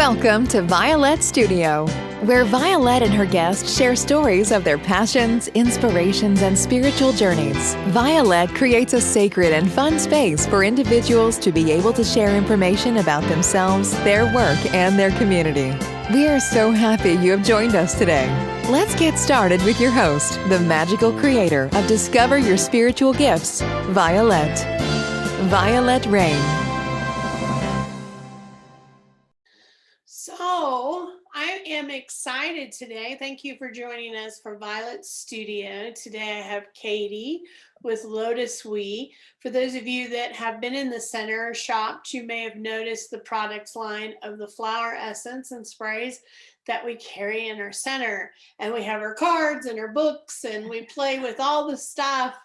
Welcome to Vialet Studio, where Vialet and her guests share stories of their passions, inspirations, and spiritual journeys. Vialet creates a sacred and fun space for individuals to be able to share information about themselves, their work, and their community. We are so happy you have joined us today. Let's get started with your host, the magical creator of Discover Your Spiritual Gifts, Vialet. Vialet Rain. So I am excited today. Thank you for joining us for Violet Studio. Today I have Katie with LOTUSWEI. For those of you that have been in the center or shopped, you may have noticed the products line of the flower essence and sprays that we carry in our center. And we have our cards and our books, and we play with all the stuff.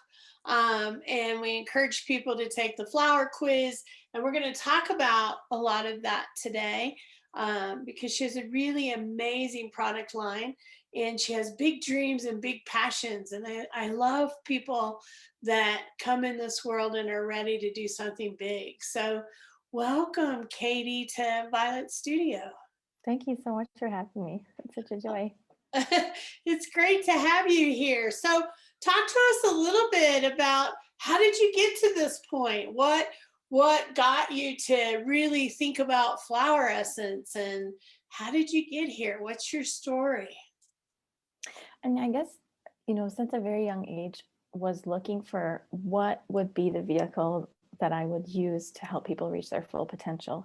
And we encourage people to take the flower quiz. And we're going to talk about a lot of that today. Because she has a really amazing product line and she has big dreams and big passions. And I love people that come in this world and are ready to do something big. So welcome, Katie, to Violet Studio. Thank you so much for having me. It's such a joy. It's great to have you here. So talk to us a little bit about how did you get to this point? What got you to really think about flower essence, and how did you get here? What's your story? And I guess, since a very young age, was looking for what would be the vehicle that I would use to help people reach their full potential.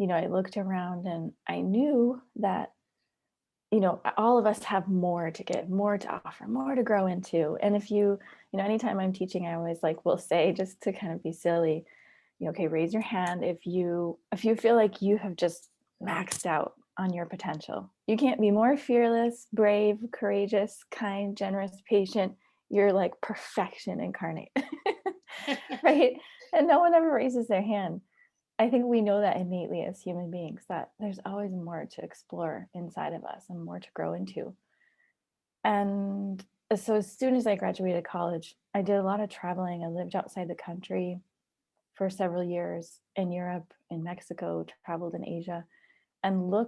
I looked around and I knew that, all of us have more to give, more to offer, more to grow into. And if anytime I'm teaching, I always will say, just to kind of be silly, okay, raise your hand if you feel like you have just maxed out on your potential. You can't be more fearless, brave, courageous, kind, generous, patient. You're like perfection incarnate, right? And no one ever raises their hand. I think we know that innately as human beings, that there's always more to explore inside of us and more to grow into. And so as soon as I graduated college, I did a lot of traveling. I lived outside the country for several years in Europe, in Mexico, traveled in Asia, and I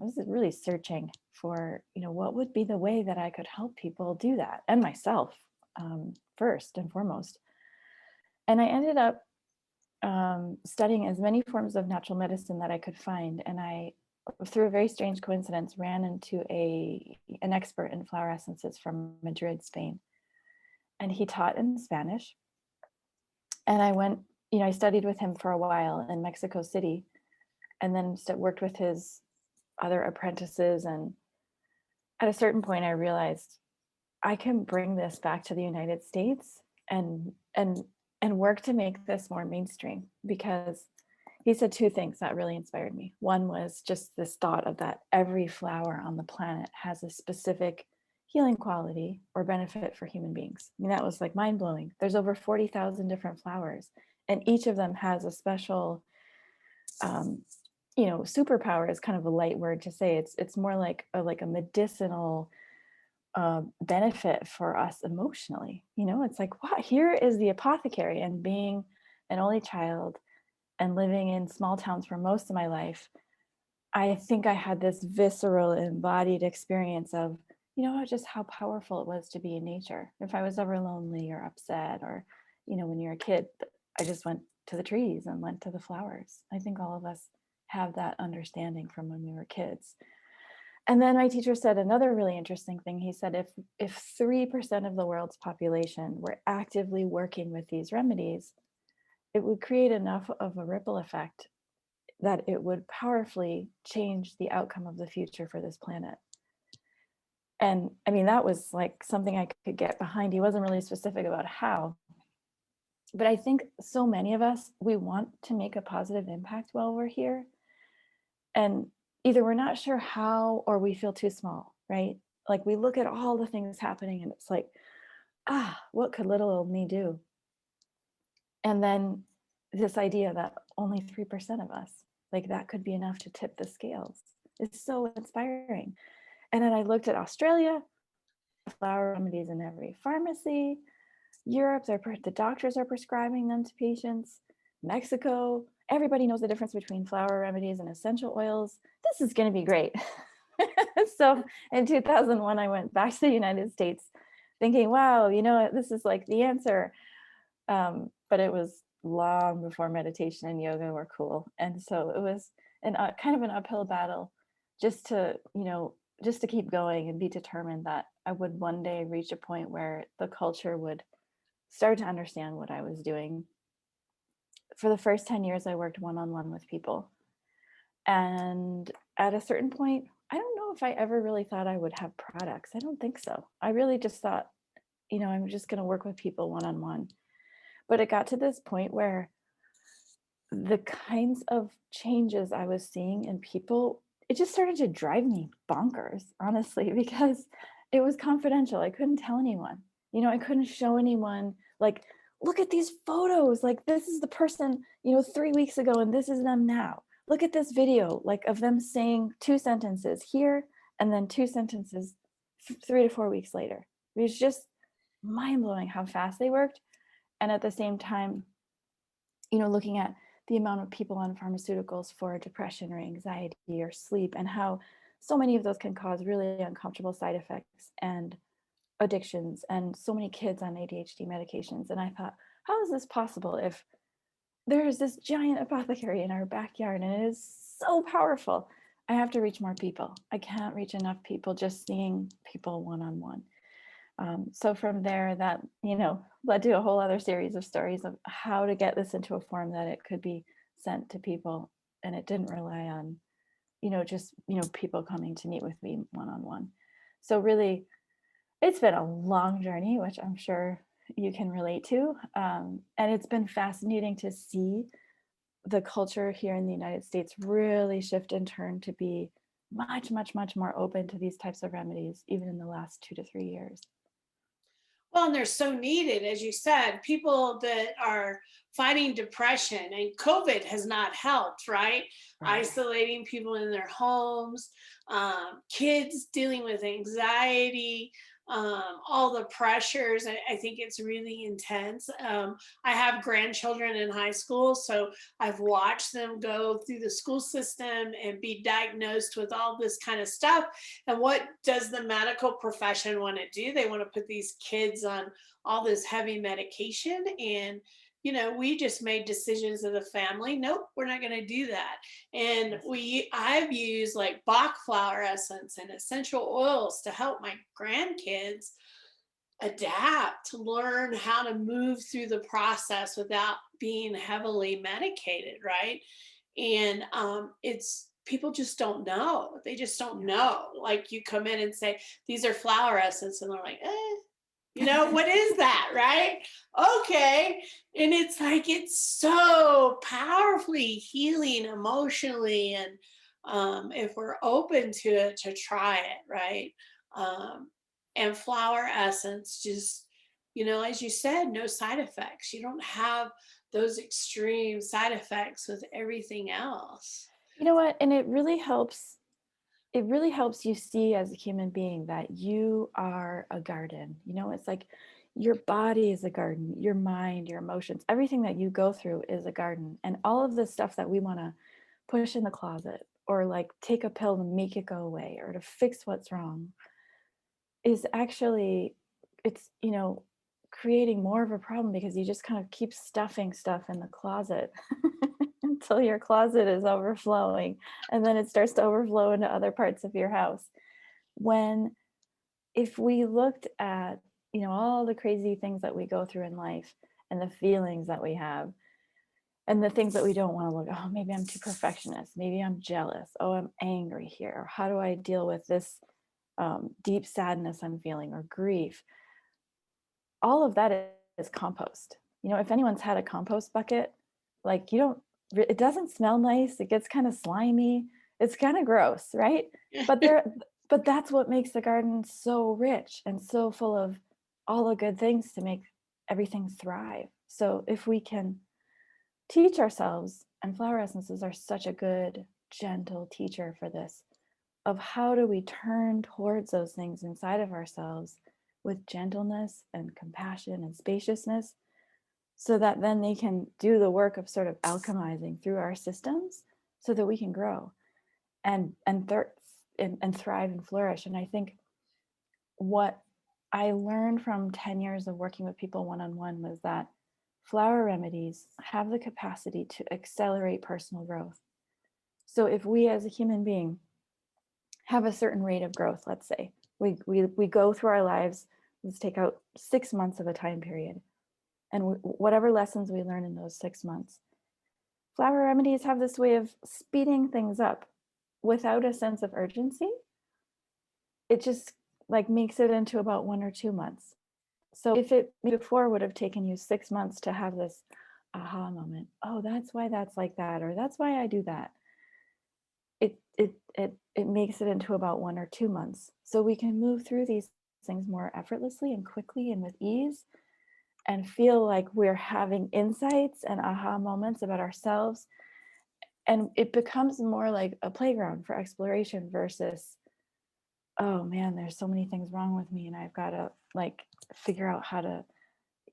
was really searching for, what would be the way that I could help people do that, and myself, first and foremost. And I ended up studying as many forms of natural medicine that I could find. And I, through a very strange coincidence, ran into an expert in flower essences from Madrid, Spain. And he taught in Spanish. And I went, I studied with him for a while in Mexico City, and then worked with his other apprentices. And at a certain point, I realized I can bring this back to the United States and work to make this more mainstream, because he said two things that really inspired me. One was just this thought of that every flower on the planet has a specific healing quality or benefit for human beings. I mean, that was mind blowing. There's over 40,000 different flowers, and each of them has a special, superpower is kind of a light word to say. It's more like a medicinal benefit for us emotionally. It's like, wow, here is the apothecary. And being an only child and living in small towns for most of my life, I think I had this visceral embodied experience of, just how powerful it was to be in nature. If I was ever lonely or upset, or, when you're a kid, I just went to the trees and went to the flowers. I think all of us have that understanding from when we were kids. And then my teacher said another really interesting thing. He said, if 3% of the world's population were actively working with these remedies, it would create enough of a ripple effect that it would powerfully change the outcome of the future for this planet. And I mean, that was something I could get behind. He wasn't really specific about how, but I think so many of us, we want to make a positive impact while we're here. And either we're not sure how, or we feel too small, right? We look at all the things happening and it's what could little old me do? And then this idea that only 3% of us, that could be enough to tip the scales, is so inspiring. And then I looked at Australia, flower remedies in every pharmacy. Europe, the doctors are prescribing them to patients. Mexico, everybody knows the difference between flower remedies and essential oils. This is going to be great. So in 2001, I went back to the United States thinking, wow, this is like the answer. But it was long before meditation and yoga were cool. And so it was kind of an uphill battle just to keep going and be determined that I would one day reach a point where the culture would start to understand what I was doing. For the first 10 years, I worked one-on-one with people. And at a certain point, I don't know if I ever really thought I would have products. I don't think so. I really just thought, I'm just going to work with people one-on-one. But it got to this point where the kinds of changes I was seeing in people, it just started to drive me bonkers, honestly, because it was confidential. I couldn't tell anyone. I couldn't show anyone, like, look at these photos. Like, this is the person, 3 weeks ago, and this is them now. Look at this video, like, of them saying 2 sentences here and then 2 sentences 3 to 4 weeks later. It was just mind-blowing how fast they worked. And at the same time, looking at the amount of people on pharmaceuticals for depression or anxiety or sleep, and how so many of those can cause really uncomfortable side effects and addictions, and so many kids on ADHD medications. And I thought, how is this possible if there is this giant apothecary in our backyard and it is so powerful? I have to reach more people. I can't reach enough people just seeing people one-on-one. So from there, that, led to a whole other series of stories of how to get this into a form that it could be sent to people. And it didn't rely on, just, people coming to meet with me one-on-one. So really, it's been a long journey, which I'm sure you can relate to. And it's been fascinating to see the culture here in the United States really shift and turn to be much, much, much more open to these types of remedies, even in the last 2 to 3 years. Well, and they're so needed, as you said, people that are fighting depression, and COVID has not helped, right? Isolating people in their homes, kids dealing with anxiety, all the pressures. I think it's really intense. I have grandchildren in high school, so I've watched them go through the school system and be diagnosed with all this kind of stuff. And what does the medical profession want to do? They want to put these kids on all this heavy medication. And we just made decisions as a family. Nope, we're not going to do that. And I've used like Bach flower essence and essential oils to help my grandkids adapt, to learn how to move through the process without being heavily medicated, right? And it's people just don't know. They just don't know. Like, you come in and say, these are flower essence, and they're like, what is that, right? Okay. And it's like, it's so powerfully healing emotionally. And if we're open to it, to try it, right? And flower essence, just, as you said, no side effects. You don't have those extreme side effects with everything else. You know what? And it really helps you see as a human being that you are a garden. It's like your body is a garden, your mind, your emotions, everything that you go through is a garden. And all of the stuff that we want to push in the closet, or like take a pill to make it go away, or to fix what's wrong, is actually, it's, creating more of a problem, because you just kind of keep stuffing stuff in the closet until your closet is overflowing, and then it starts to overflow into other parts of your house. If we looked at, all the crazy things that we go through in life, and the feelings that we have, and the things that we don't want to look, oh, maybe I'm too perfectionist, maybe I'm jealous, oh, I'm angry here, or how do I deal with this deep sadness I'm feeling, or grief? All of that is compost. If anyone's had a compost bucket, like, it doesn't smell nice. It gets kind of slimy. It's kind of gross, right? But that's what makes the garden so rich and so full of all the good things to make everything thrive. So if we can teach ourselves, and flower essences are such a good, gentle teacher for this, of how do we turn towards those things inside of ourselves with gentleness and compassion and spaciousness, so that then they can do the work of sort of alchemizing through our systems so that we can grow and thrive and flourish. And I think what I learned from 10 years of working with people one-on-one was that flower remedies have the capacity to accelerate personal growth. So if we as a human being have a certain rate of growth, let's say we go through our lives, let's take out 6 months of a time period, and whatever lessons we learn in those 6 months, flower remedies have this way of speeding things up without a sense of urgency. It just like makes it into about 1 or 2 months. So if it before would have taken you 6 months to have this aha moment, oh, that's why that's like that, or that's why I do that, it makes it into about 1 or 2 months. So we can move through these things more effortlessly and quickly and with ease, and feel like we're having insights and aha moments about ourselves. And it becomes more like a playground for exploration versus, oh man, there's so many things wrong with me and I've got to like figure out how to,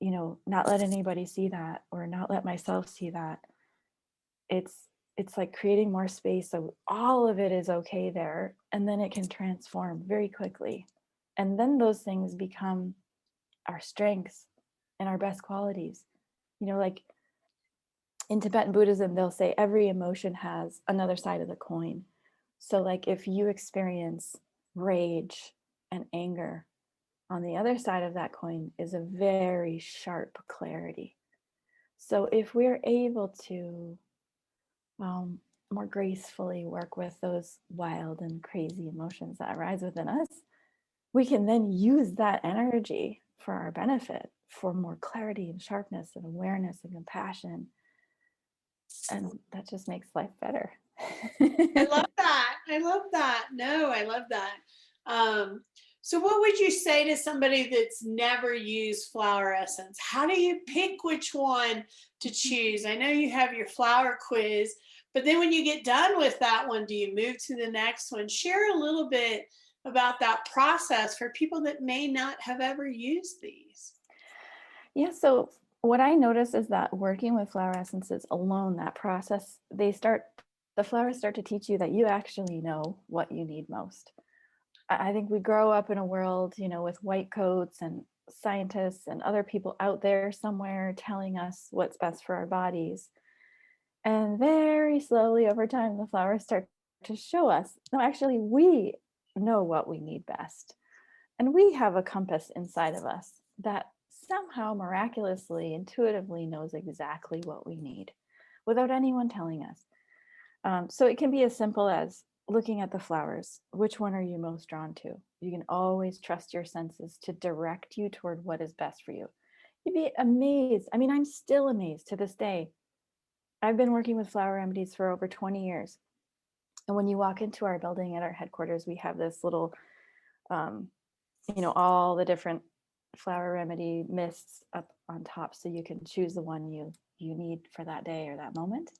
not let anybody see that or not let myself see that. It's like creating more space so all of it is okay there, and then it can transform very quickly. And then those things become our strengths and our best qualities. Like in Tibetan Buddhism, they'll say every emotion has another side of the coin. So like if you experience rage and anger, on the other side of that coin is a very sharp clarity. So if we're able to more gracefully work with those wild and crazy emotions that arise within us, we can then use that energy for our benefit, for more clarity and sharpness and awareness and compassion. And that just makes life better. I love that. I love that. No, I love that. So what would you say to somebody that's never used flower essence? How do you pick which one to choose? I know you have your flower quiz, but then when you get done with that one, do you move to the next one? Share a little bit about that process for people that may not have ever used these. Yeah, so what I notice is that working with flower essences alone, that process, the flowers start to teach you that you actually know what you need most. I think we grow up in a world, with white coats and scientists and other people out there somewhere telling us what's best for our bodies. And very slowly over time, the flowers start to show us, no, actually, we know what we need best. And we have a compass inside of us that somehow miraculously, intuitively knows exactly what we need without anyone telling us. So it can be as simple as looking at the flowers. Which one are you most drawn to? You can always trust your senses to direct you toward what is best for you. You'd be amazed. I mean, I'm still amazed to this day. I've been working with flower remedies for over 20 years. And when you walk into our building at our headquarters, we have this little, all the different flower remedy mists up on top, so you can choose the one you need for that day or that moment.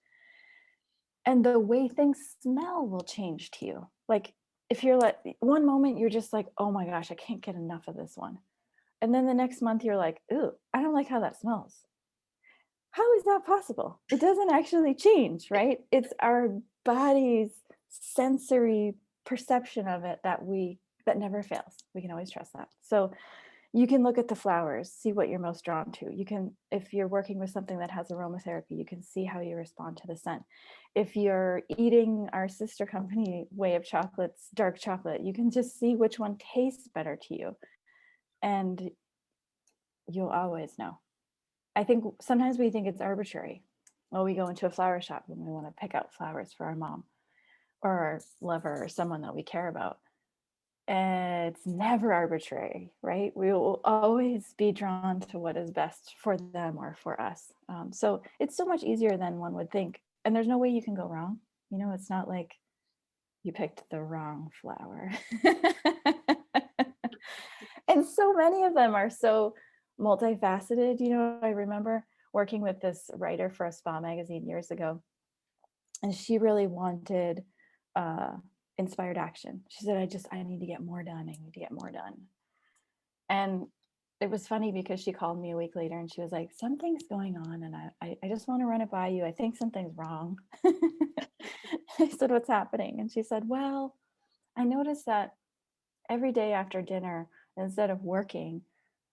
And the way things smell will change to you. Like if you're like, one moment you're just like, oh my gosh, I can't get enough of this one. And then the next month you're like, ooh, I don't like how that smells. How is that possible? It doesn't actually change, right? It's our body's sensory perception of it that never fails. We can always trust that. So you can look at the flowers, see what you're most drawn to. You can, if you're working with something that has aromatherapy, you can see how you respond to the scent. If you're eating our sister company way of chocolates, dark chocolate, you can just see which one tastes better to you. And you'll always know. I think sometimes we think it's arbitrary. Well, we go into a flower shop and we want to pick out flowers for our mom or our lover or someone that we care about. It's never arbitrary, right? We will always be drawn to what is best for them or for us. So it's so much easier than one would think. And there's no way you can go wrong. It's not like you picked the wrong flower. And so many of them are so multifaceted. I remember working with this writer for a spa magazine years ago, and she really wanted inspired action. She said, I need to get more done. I need to get more done. And it was funny because she called me a week later and she was like, something's going on and I just want to run it by you. I think something's wrong. I said, what's happening? And she said, well, I noticed that every day after dinner, instead of working,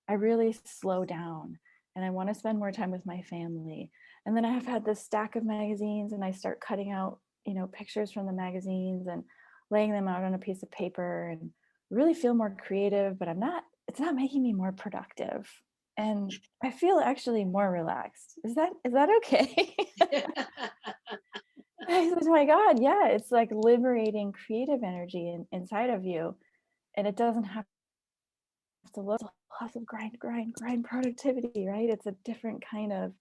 I really slow down and I want to spend more time with my family. And then I have had this stack of magazines and I start cutting out, pictures from the magazines and laying them out on a piece of paper and really feel more creative, but it's not making me more productive. And I feel actually more relaxed. Is that okay? I said, oh my God, yeah, it's like liberating creative energy inside of you. And it doesn't have to look lots of grind productivity, right? It's a different kind of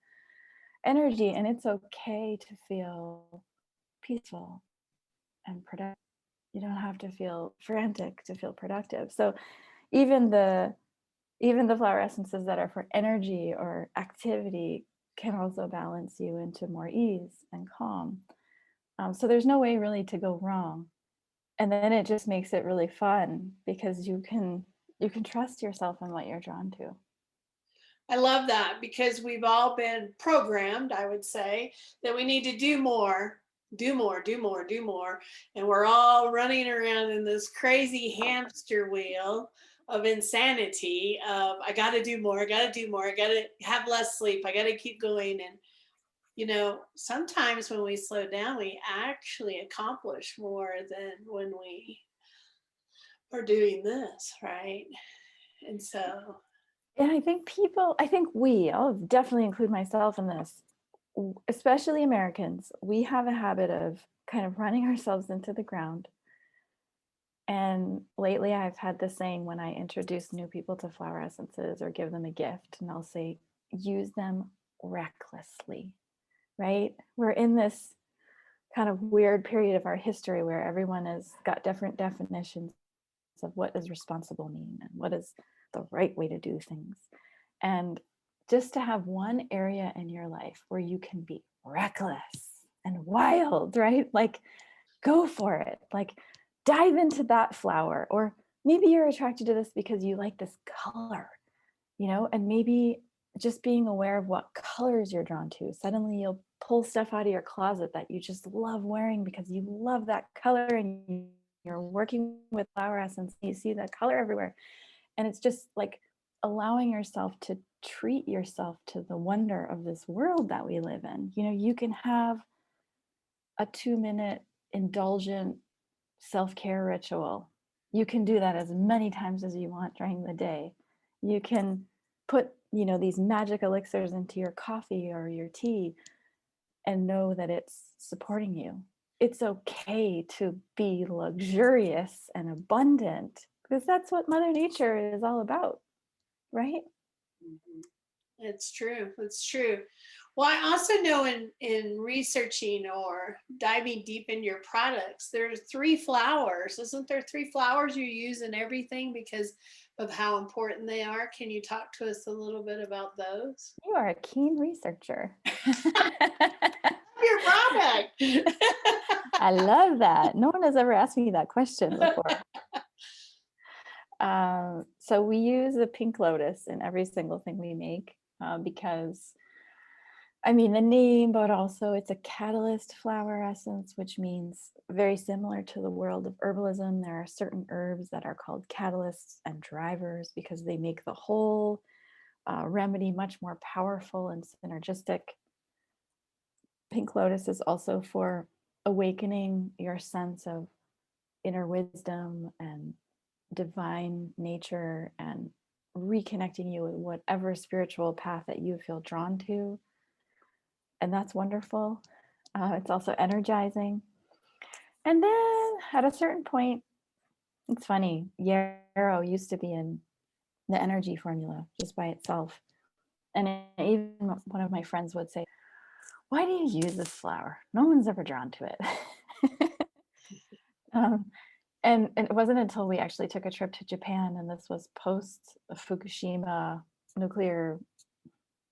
energy, and it's okay to feel peaceful and productive. You don't have to feel frantic to feel productive. So even the flower essences that are for energy or activity can also balance you into more ease and calm. So there's no way really to go wrong. And then it just makes it really fun because you can trust yourself in what you're drawn to. I love that, because we've all been programmed, I would say, that we need to do more. And we're all running around in this crazy hamster wheel of insanity of, I got to do more, I got to have less sleep, I got to keep going. And, sometimes when we slow down, we actually accomplish more than when we are doing this, right? And so. And I think I'll definitely include myself in this, especially Americans, we have a habit of kind of running ourselves into the ground. And lately I've had this saying when I introduce new people to flower essences or give them a gift, and I'll say, use them recklessly, right? We're in this kind of weird period of our history where everyone has got different definitions of what does responsible mean and what is the right way to do things. And just to have one area in your life where you can be reckless and wild, right? Like, go for it. Like, dive into that flower. Or maybe you're attracted to this because you like this color, and maybe just being aware of what colors you're drawn to. Suddenly you'll pull stuff out of your closet that you just love wearing because you love that color, and you're working with flower essence, you see that color everywhere. And it's just like allowing yourself to treat yourself to the wonder of this world that we live in. You can have a 2-minute indulgent self-care ritual. You can do that as many times as you want during the day. You can put, these magic elixirs into your coffee or your tea and know that it's supporting you. It's okay to be luxurious and abundant because that's what Mother Nature is all about, right? It's true. It's true. Well, I also know in researching or diving deep in your products, there's 3 flowers. Isn't there 3 flowers you use in everything because of how important they are? Can you talk to us a little bit about those? You are a keen researcher. Your product. I love that. No one has ever asked me that question before. So we use the pink lotus in every single thing we make because, the name, but also it's a catalyst flower essence, which means very similar to the world of herbalism. There are certain herbs that are called catalysts and drivers because they make the whole remedy much more powerful and synergistic. Pink lotus is also for awakening your sense of inner wisdom and divine nature and reconnecting you with whatever spiritual path that you feel drawn to. And that's wonderful. It's also energizing. And then at a certain point, it's funny, yarrow used to be in the energy formula just by itself. And even one of my friends would say, why do you use this flower? No one's ever drawn to it. And it wasn't until we actually took a trip to Japan, and this was post Fukushima nuclear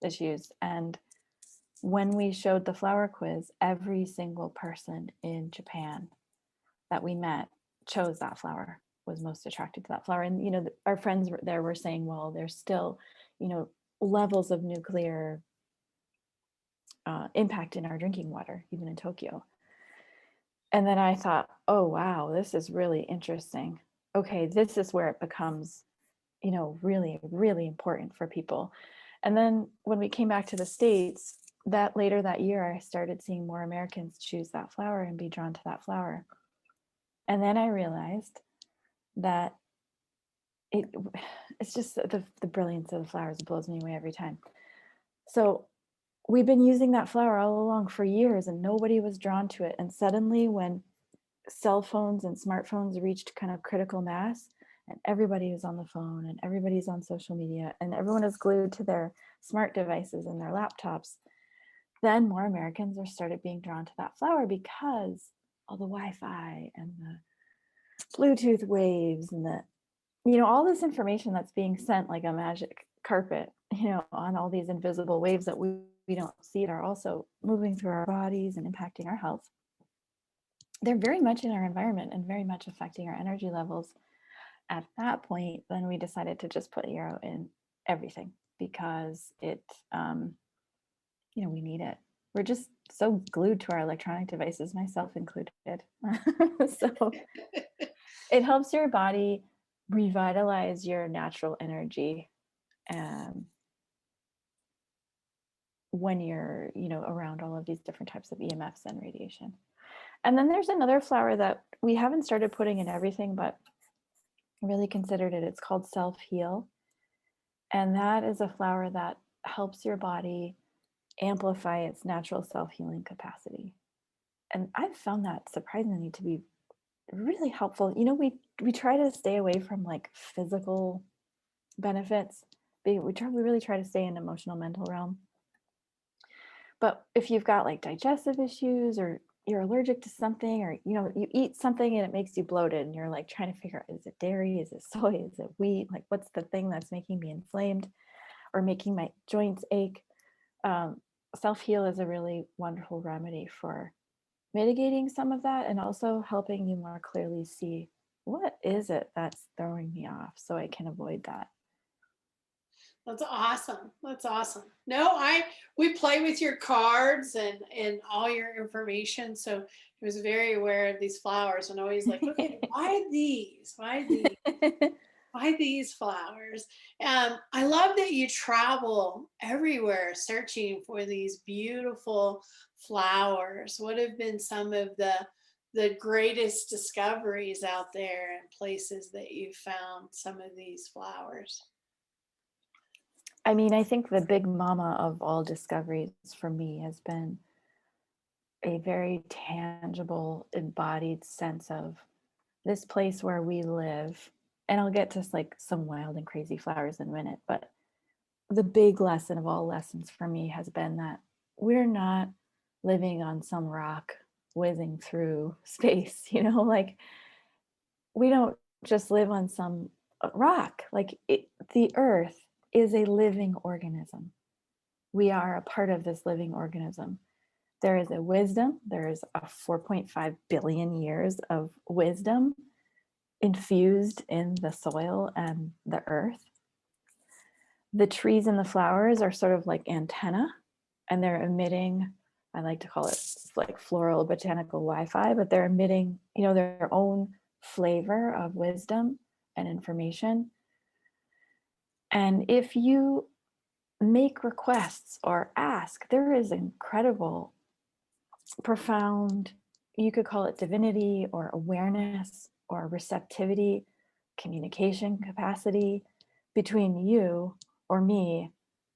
issues. And when we showed the flower quiz, every single person in Japan that we met chose that flower. was most attracted to that flower. And, our friends there were saying, well, there's still, levels of nuclear impact in our drinking water, even in Tokyo. And then I thought, oh, wow, this is really interesting. Okay, this is where it becomes, really, really important for people. And then when we came back to the States, that later that year, I started seeing more Americans choose that flower and be drawn to that flower. And then I realized that it's just the brilliance of the flowers blows me away every time. So we've been using that flower all along for years and nobody was drawn to it. And suddenly when cell phones and smartphones reached kind of critical mass and everybody is on the phone and everybody's on social media and everyone is glued to their smart devices and their laptops, then more Americans are started being drawn to that flower because all the Wi-Fi and the Bluetooth waves and all this information that's being sent like a magic carpet, on all these invisible waves that we don't see it are also moving through our bodies and impacting our health. They're very much in our environment and very much affecting our energy levels. At that point, then we decided to just put yarrow in everything because it, we need it. We're just so glued to our electronic devices, myself included. So it helps your body revitalize your natural energy when you're, around all of these different types of EMFs and radiation. And then there's another flower that we haven't started putting in everything, but really considered it. It's called Self-Heal. And that is a flower that helps your body amplify its natural self-healing capacity. And I've found that surprisingly to be really helpful. We try to stay away from like physical benefits. We really try to stay in emotional, mental realm. But if you've got like digestive issues or you're allergic to something or, you eat something and it makes you bloated and you're like trying to figure out, is it dairy? Is it soy? Is it wheat? Like what's the thing that's making me inflamed or making my joints ache? Self-Heal is a really wonderful remedy for mitigating some of that and also helping you more clearly see what is it that's throwing me off so I can avoid that. That's awesome. That's awesome. No, we play with your cards and all your information. So I was very aware of these flowers and always like, okay, why these? Why these? Why these flowers? I love that you travel everywhere searching for these beautiful flowers. What have been some of the greatest discoveries out there and places that you found some of these flowers? I mean, I think the big mama of all discoveries for me has been a very tangible, embodied sense of this place where we live. And I'll get to like some wild and crazy flowers in a minute, but the big lesson of all lessons for me has been that we're not living on some rock whizzing through space, like we don't just live on some rock. Like the earth is a living organism. We are a part of this living organism. There is a wisdom, there is a 4.5 billion years of wisdom infused in the soil and the earth. The trees and the flowers are sort of like antenna, and they're emitting, I like to call it like floral botanical Wi-Fi, but they're emitting, their own flavor of wisdom and information. And if you make requests or ask, there is incredible, profound, you could call it divinity or awareness or receptivity, communication capacity between you or me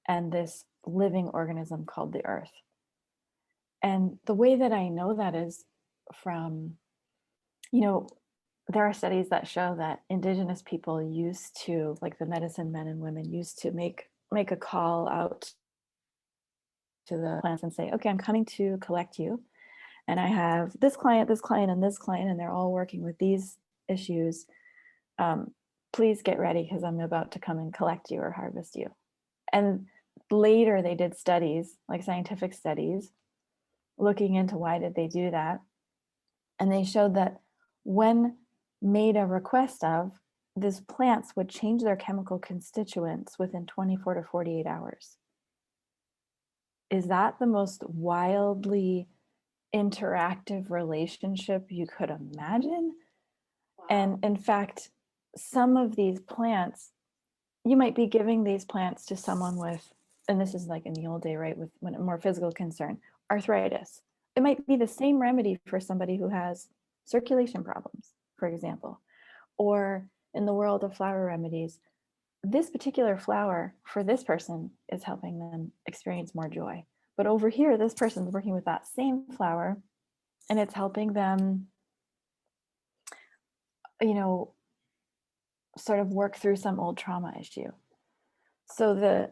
and this living organism called the earth. And the way that I know that is from, there are studies that show that indigenous people used to, like the medicine men and women used to make a call out to the plants and say, okay, I'm coming to collect you. And I have this client, and this client, and they're all working with these issues. Please get ready because I'm about to come and collect you or harvest you. And later they did studies, like scientific studies, looking into why did they do that. And they showed that when made a request of, these plants would change their chemical constituents within 24 to 48 hours. Is that the most wildly interactive relationship you could imagine? Wow. And in fact, some of these plants, you might be giving these plants to someone with, and this is like in the old day, right, with when more physical concern, arthritis. It might be the same remedy for somebody who has circulation problems, for example. Or in the world of flower remedies, this particular flower for this person is helping them experience more joy. But over here, this person's working with that same flower and it's helping them, you know, sort of work through some old trauma issue. So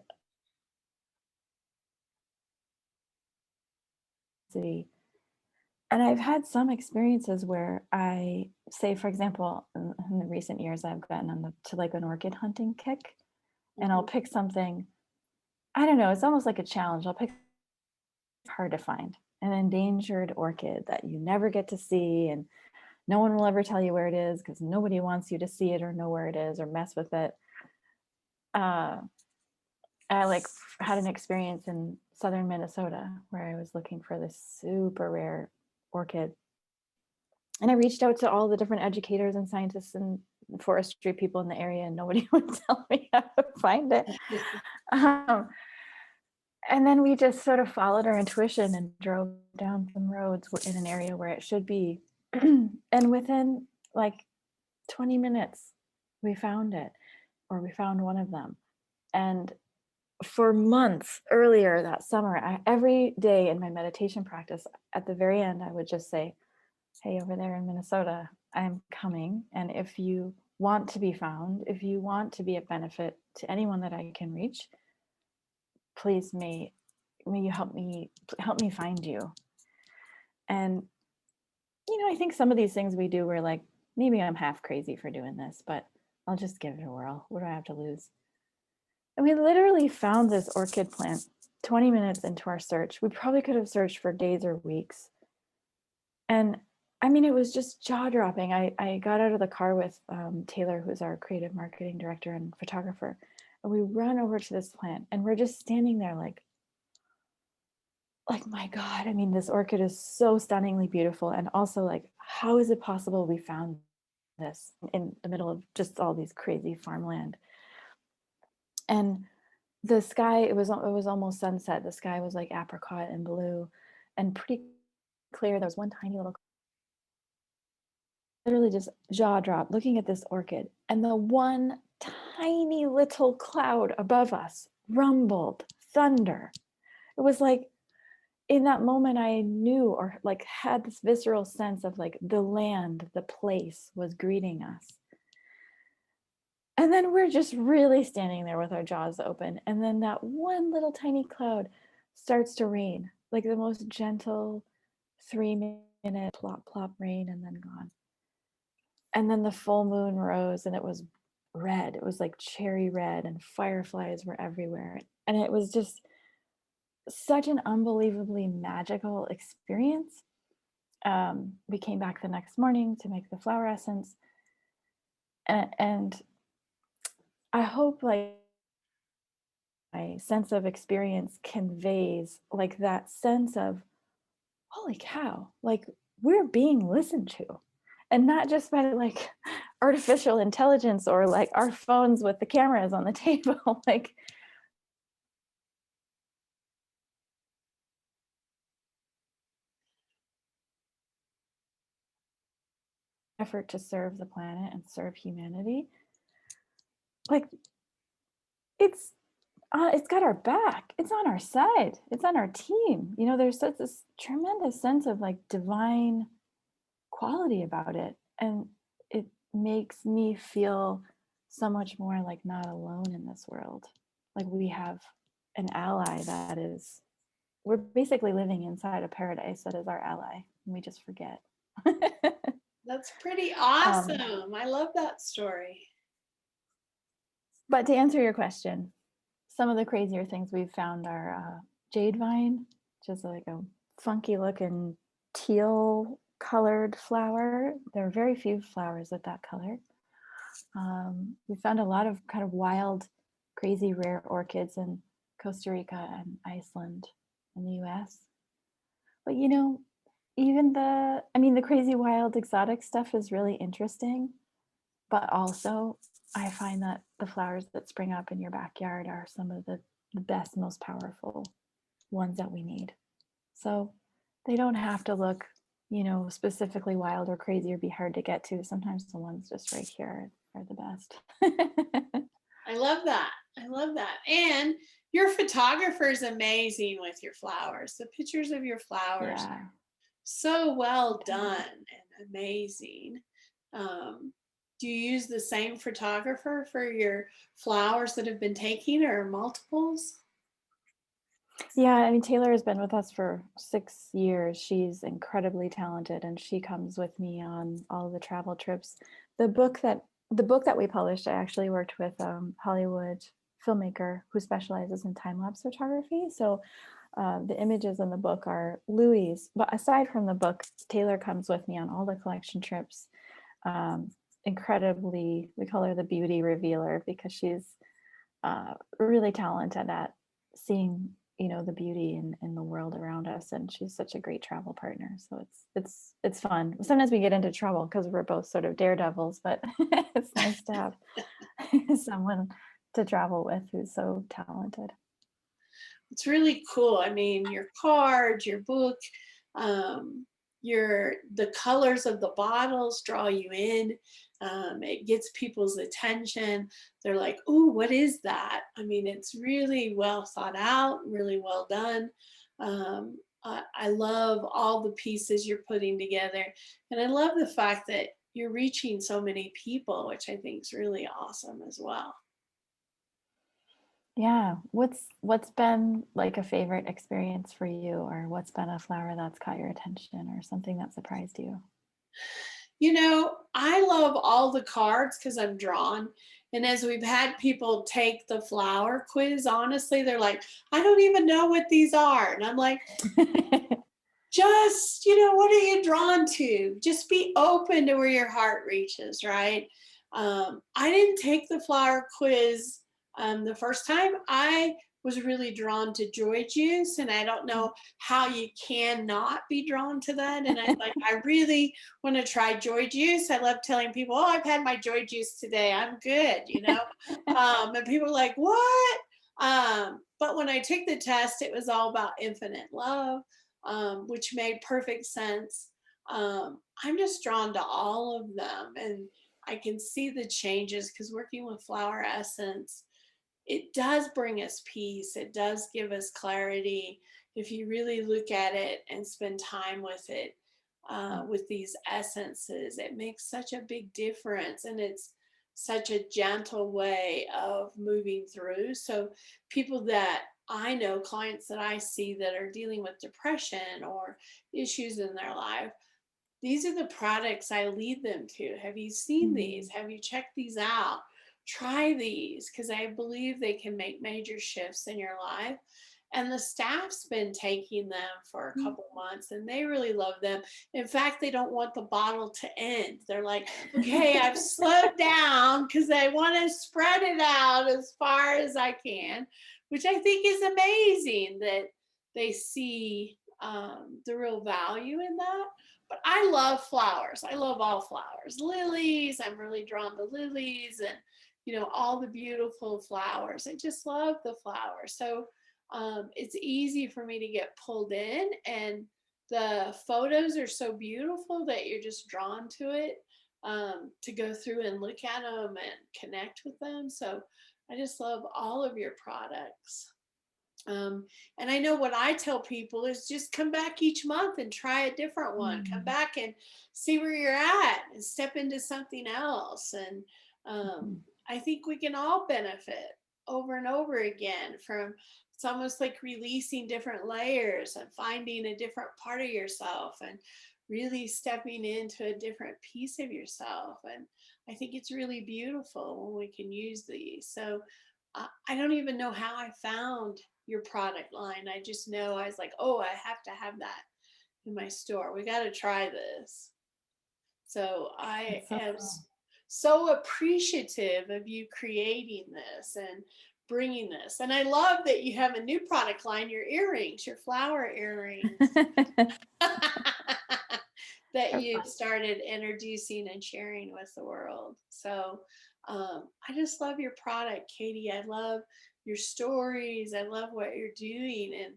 and I've had some experiences where I say, for example, in the recent years, I've gotten on to like an orchid hunting kick, and I'll pick something, I don't know, it's almost like a challenge. I'll pick hard to find, an endangered orchid that you never get to see, and no one will ever tell you where it is because nobody wants you to see it or know where it is or mess with it. I like had an experience in southern Minnesota where I was looking for this super rare orchid. And I reached out to all the different educators and scientists and forestry people in the area, and nobody would tell me how to find it. And then we just sort of followed our intuition and drove down some roads in an area where it should be. And within like 20 minutes, we found it, or we found one of them. And for months earlier that summer, every day in my meditation practice, at the very end, I would just say, hey, over there in Minnesota, I'm coming. And if you want to be found, if you want to be a benefit to anyone that I can reach, please may you help me find you. And, you know, I think some of these things we do, we're like, maybe I'm half crazy for doing this, but I'll just give it a whirl. What do I have to lose? And we literally found this orchid plant 20 minutes into our search. We probably could have searched for days or weeks. And I mean, it was just jaw-dropping. I got out of the car with Taylor, who's our creative marketing director and photographer, and we run over to this plant, and we're just standing there like, my God, I mean, this orchid is so stunningly beautiful. And also like, how is it possible we found this in the middle of just all these crazy farmland? And the sky, it was almost sunset. The sky was like apricot and blue and pretty clear. There was one tiny little, literally just jaw drop looking at this orchid, and the one tiny little cloud above us rumbled thunder. It was like, in that moment, I knew, or like had this visceral sense of like the land, the place was greeting us. And then we're just really standing there with our jaws open. And then that one little tiny cloud starts to rain, like the most gentle 3-minute plop, plop rain, and then gone. And then the full moon rose, and it was red. It was like cherry red, and fireflies were everywhere. And it was just such an unbelievably magical experience. We came back the next morning to make the flower essence. And I hope like my sense of experience conveys like that sense of, holy cow, like we're being listened to, and not just by like artificial intelligence or like our phones with the cameras on the table. Like, effort to serve the planet and serve humanity, like it's got our back. It's on our side. It's on our team. You know, there's such this tremendous sense of like divine quality about it, and it makes me feel so much more like not alone in this world. Like we have an ally that is, we're basically living inside a paradise that is our ally, and we just forget. That's pretty awesome. I love that story. But to answer your question, some of the crazier things we've found are jade vine, which is like a funky looking teal colored flower. There are very few flowers of that color. We found a lot of kind of wild, crazy, rare orchids in Costa Rica and Iceland in the US. But even the crazy, wild, exotic stuff is really interesting. But also, I find that the flowers that spring up in your backyard are some of the best, most powerful ones that we need. So they don't have to look, specifically wild or crazy or be hard to get to. Sometimes the ones just right here are the best. I love that. I love that. And your photographer is amazing with your flowers. The pictures of your flowers, Yeah. so well done and amazing. Do you use the same photographer for your flowers that have been taken, or multiples? Yeah, I mean, Taylor has been with us for 6 years. She's incredibly talented, and she comes with me on all the travel trips. The book that we published, I actually worked with Hollywood filmmaker who specializes in time-lapse photography. So the images in the book are Louis. But aside from the book, Taylor comes with me on all the collection trips. Incredibly, we call her the beauty revealer because she's really talented at seeing the beauty in the world around us, and she's such a great travel partner. So it's fun. Sometimes we get into trouble because we're both sort of daredevils, but it's nice to have someone to travel with who's so talented. It's really cool. I mean, your cards, your book, the colors of the bottles draw you in. It gets people's attention. They're like, "Ooh, what is that?" I mean, it's really well thought out, really well done. I love all the pieces you're putting together, and I love the fact that you're reaching so many people, which I think is really awesome as well. Yeah. What's been like a favorite experience for you, or what's been a flower that's caught your attention or something that surprised you? I love all the cards because I'm drawn. And as we've had people take the flower quiz, honestly, they're like, "I don't even know what these are." And I'm like, just, what are you drawn to? Just be open to where your heart reaches, right? I didn't take the flower quiz the first time. I was really drawn to joy juice, and I don't know how you can not be drawn to that. And I really want to try joy juice. I love telling people, "Oh, I've had my joy juice today. I'm good." And people are like, "What?" But when I took the test, it was all about infinite love, which made perfect sense. I'm just drawn to all of them, and I can see the changes because working with flower essence, it does bring us peace. It does give us clarity. If you really look at it and spend time with it, with these essences, it makes such a big difference. And it's such a gentle way of moving through. So, people that I know, clients that I see that are dealing with depression or issues in their life, these are the products I lead them to. Have you seen these? Mhm. Have you checked these out? Try these because I believe they can make major shifts in your life. And the staff's been taking them for a couple months and they really love them. In fact, they don't want the bottle to end. They're like, "Okay, I've slowed down because I want to spread it out as far as I can," which I think is amazing that they see the real value in that. But I love flowers. I love all flowers. Lilies, I'm really drawn to lilies, and all the beautiful flowers. I just love the flowers. So it's easy for me to get pulled in, and the photos are so beautiful that you're just drawn to it, to go through and look at them and connect with them. So I just love all of your products. And I know what I tell people is just come back each month and try a different one. Come Mm. back and see where you're at and step into something else. And Mhm. I think we can all benefit over and over again from, it's almost like releasing different layers and finding a different part of yourself and really stepping into a different piece of yourself. And I think it's really beautiful when we can use these. So I don't even know how I found your product line. I just know I was like, "Oh, I have to have that." in my store. We got to try this. So I It's so am cool. so appreciative of you creating this and bringing this. And I love that you have a new product line, your earrings, your flower earrings that you've started introducing and sharing with the world. So I just love your product, Katie. I love your stories. I love what you're doing. And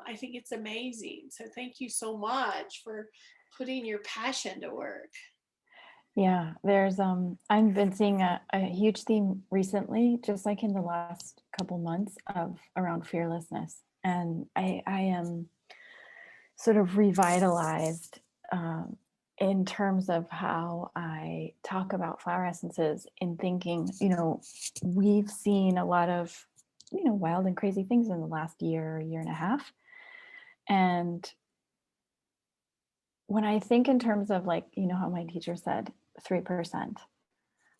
I think it's amazing. So thank you so much for putting your passion to work. Yeah, there's I've been seeing a huge theme recently, just like in the last couple months, of around fearlessness. And I am sort of revitalized in terms of how I talk about flower essences, in thinking, we've seen a lot of, wild and crazy things in the last year and a half. And when I think in terms of, like, how my teacher said, 3%.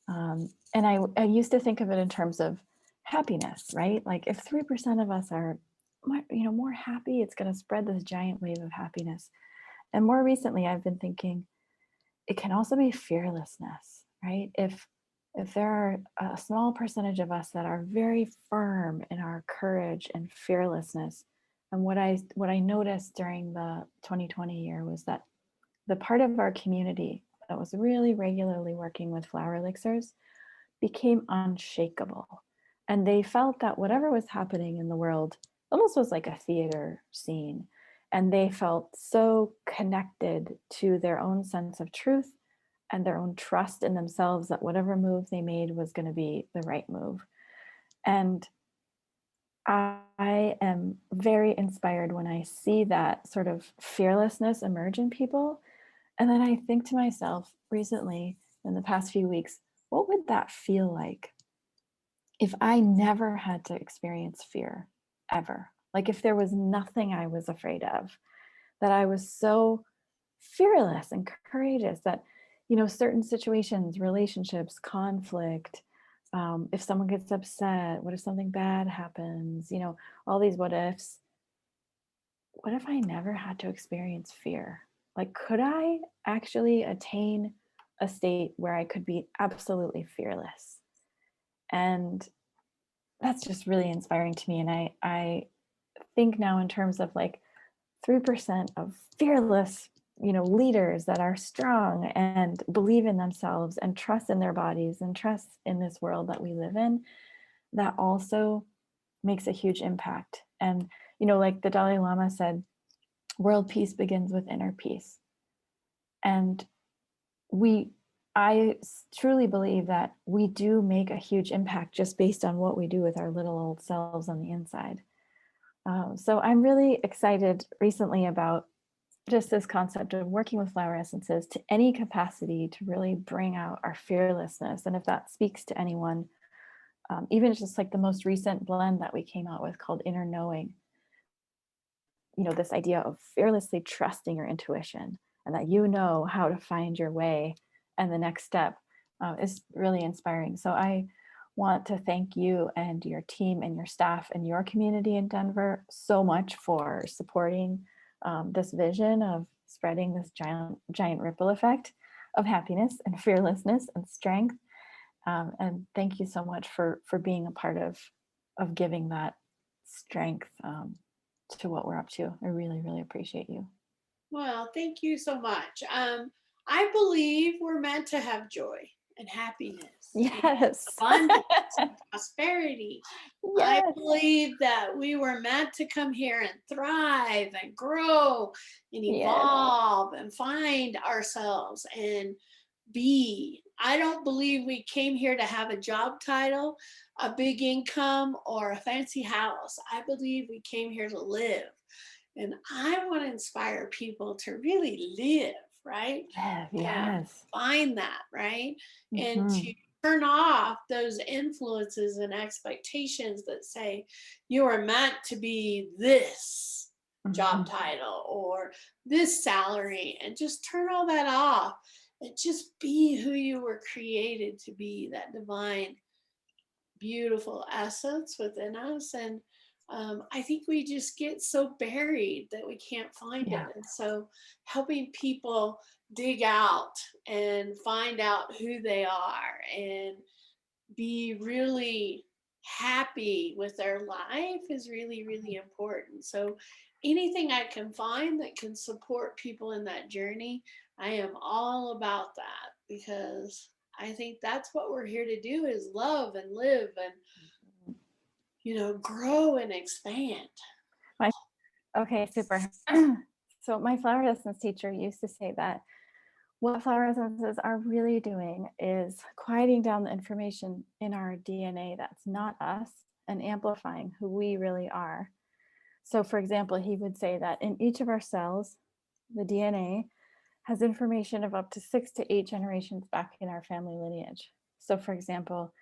And I used to think of it in terms of happiness, right? Like, if 3% of us are more happy, it's going to spread this giant wave of happiness. And more recently, I've been thinking it can also be fearlessness, right? If there are a small percentage of us that are very firm in our courage and fearlessness, and what I noticed during the 2020 year was that the part of our community that was really regularly working with flower elixirs became unshakable. And they felt that whatever was happening in the world almost was like a theater scene. And they felt so connected to their own sense of truth and their own trust in themselves that whatever move they made was going to be the right move. And I am very inspired when I see that sort of fearlessness emerge in people. And then I think to myself recently, in the past few weeks, what would that feel like if I never had to experience fear ever? Like, if there was nothing I was afraid of, that I was so fearless and courageous that, certain situations, relationships, conflict, if someone gets upset, what if something bad happens, all these what ifs. What if I never had to experience fear? Like, could I actually attain a state where I could be absolutely fearless? And that's just really inspiring to me. And I think now in terms of, like, 3% of fearless, leaders that are strong and believe in themselves and trust in their bodies and trust in this world that we live in, that also makes a huge impact. And, like the Dalai Lama said, world peace begins with inner peace. And I truly believe that we do make a huge impact just based on what we do with our little old selves on the inside. So I'm really excited recently about just this concept of working with flower essences to any capacity to really bring out our fearlessness. And if that speaks to anyone, even just like the most recent blend that we came out with called Inner Knowing, this idea of fearlessly trusting your intuition and that how to find your way and the next step is really inspiring. So I want to thank you and your team and your staff and your community in Denver so much for supporting this vision of spreading this giant ripple effect of happiness and fearlessness and strength. And thank you so much for being a part of giving that strength to what we're up to. I really, really appreciate you. Well, thank you so much. I believe we're meant to have joy and happiness, Yes. and abundance and prosperity. Yes. I believe that we were meant to come here and thrive and grow and evolve and find ourselves and be. I don't believe we came here to have a job title, a big income, or a fancy house. I believe we came here to live. And I want to inspire people to really live, right? Yes. Find that, right? And Mhm. to turn off those influences and expectations that say you are meant to be this job title or this salary, and just turn all that off and just be who you were created to be, that divine, beautiful essence within us. And I think we just get so buried that we can't find Yeah. it. And so helping people dig out and find out who they are and be really happy with their life is really, really important. So anything I can find that can support people in that journey, I am all about that, because I think that's what we're here to do, is love and live and, grow and expand. Okay, super. So my flower essence teacher used to say that what flower essences are really doing is quieting down the information in our DNA that's not us and amplifying who we really are. So for example, he would say that in each of our cells, the DNA has information of up to 6 to 8 generations back in our family lineage. So for example,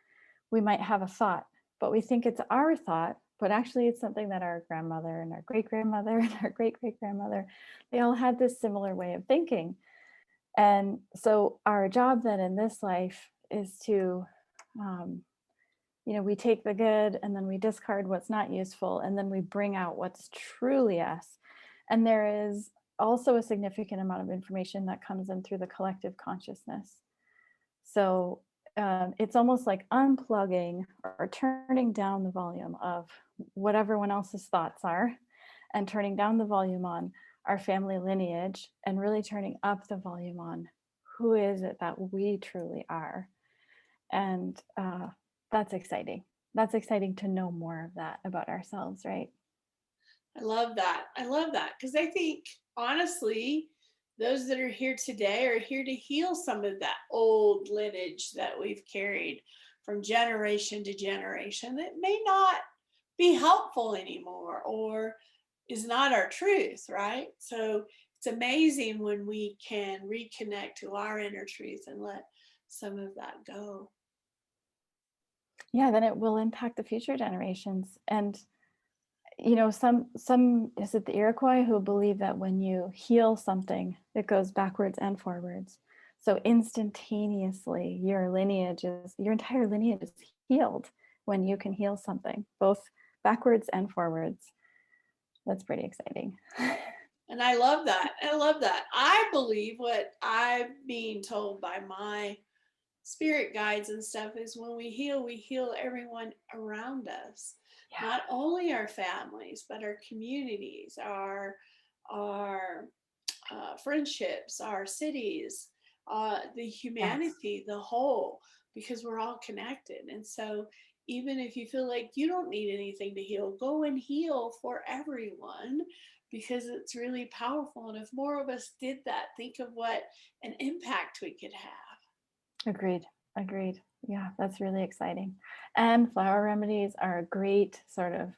we might have a thought, but we think it's our thought, but actually it's something that our grandmother and our great-grandmother and our great-great-grandmother, they all had this similar way of thinking. And so our job then in this life is to, we take the good and then we discard what's not useful, and then we bring out what's truly us. And there is also a significant amount of information that comes in through the collective consciousness. So it's almost like unplugging or turning down the volume of what everyone else's thoughts are, and turning down the volume on our family lineage, and really turning up the volume on who is it that we truly are. And that's exciting. That's exciting to know more of that about ourselves, right? I love that. I love that, because I think, honestly, those that are here today are here to heal some of that old lineage that we've carried from generation to generation that may not be helpful anymore or is not our truth, right? So it's amazing when we can reconnect to our inner truth and let some of that go. Yeah, then it will impact the future generations. And some is it the Iroquois who believe that when you heal something, it goes backwards and forwards. So instantaneously, your entire lineage is healed when you can heal something, both backwards and forwards. That's pretty exciting. And I love that. I love that. I believe what I'm being told by my spirit guides and stuff is when we heal everyone around us. Yeah. Not only our families, but our communities, our friendships, our cities, the humanity, the whole, because we're all connected. And so even if you feel like you don't need anything to heal, go and heal for everyone, because it's really powerful. And if more of us did that, think of what an impact we could have. Agreed. Yeah, that's really exciting. And flower remedies are a great sort of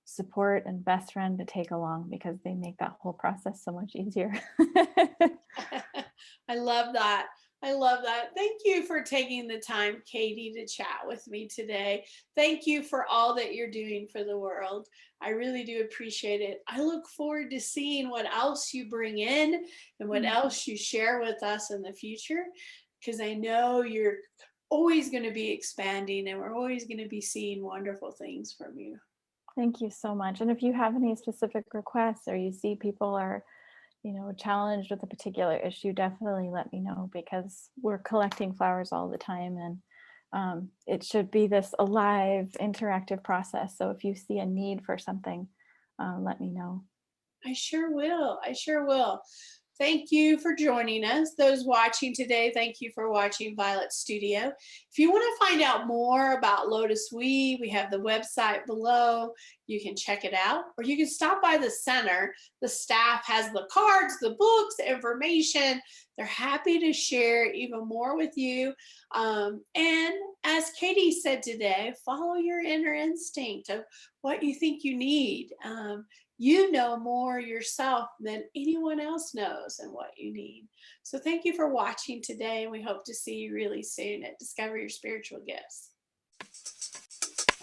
support and best friend to take along, because they make that whole process so much easier. I love that. I love that. Thank you for taking the time, Katie, to chat with me today. Thank you for all that you're doing for the world. I really do appreciate it. I look forward to seeing what else you bring in and what else you share with us in the future, because I know you're always going to be expanding, and we're always going to be seeing wonderful things from you. Thank you so much. And if you have any specific requests, or you see people are challenged with a particular issue, definitely let me know, because we're collecting flowers all the time, and it should be this alive, interactive process. So if you see a need for something, let me know. I sure will. Thank you for joining us. Those watching today, thank you for watching Vialet Studio. If you want to find out more about LOTUSWEI, we have the website below. You can check it out, or you can stop by the center. The staff has the cards, the books, the information. They're happy to share even more with you. And as Katie said today, follow your inner instinct of what you think you need. You know more yourself than anyone else knows and what you need. So thank you for watching today, and we hope to see you really soon at Discover Your Spiritual Gifts.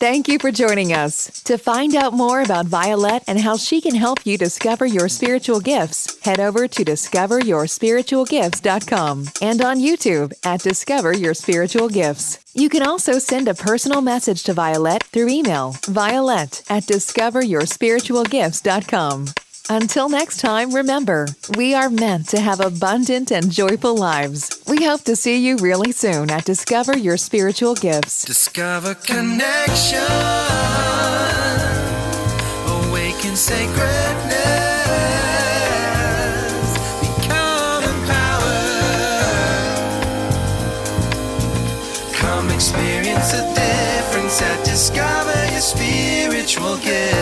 Thank you for joining us. To find out more about Vialet and how she can help you discover your spiritual gifts, head over to discoveryourspiritualgifts.com and on YouTube at Discover Your Spiritual Gifts. You can also send a personal message to Vialet through email, violet@discoveryourspiritualgifts.com. Until next time, remember, we are meant to have abundant and joyful lives. We hope to see you really soon at Discover Your Spiritual Gifts. Discover connection, awaken sacredness, become empowered. Come experience the difference at Discover Your Spiritual Gifts.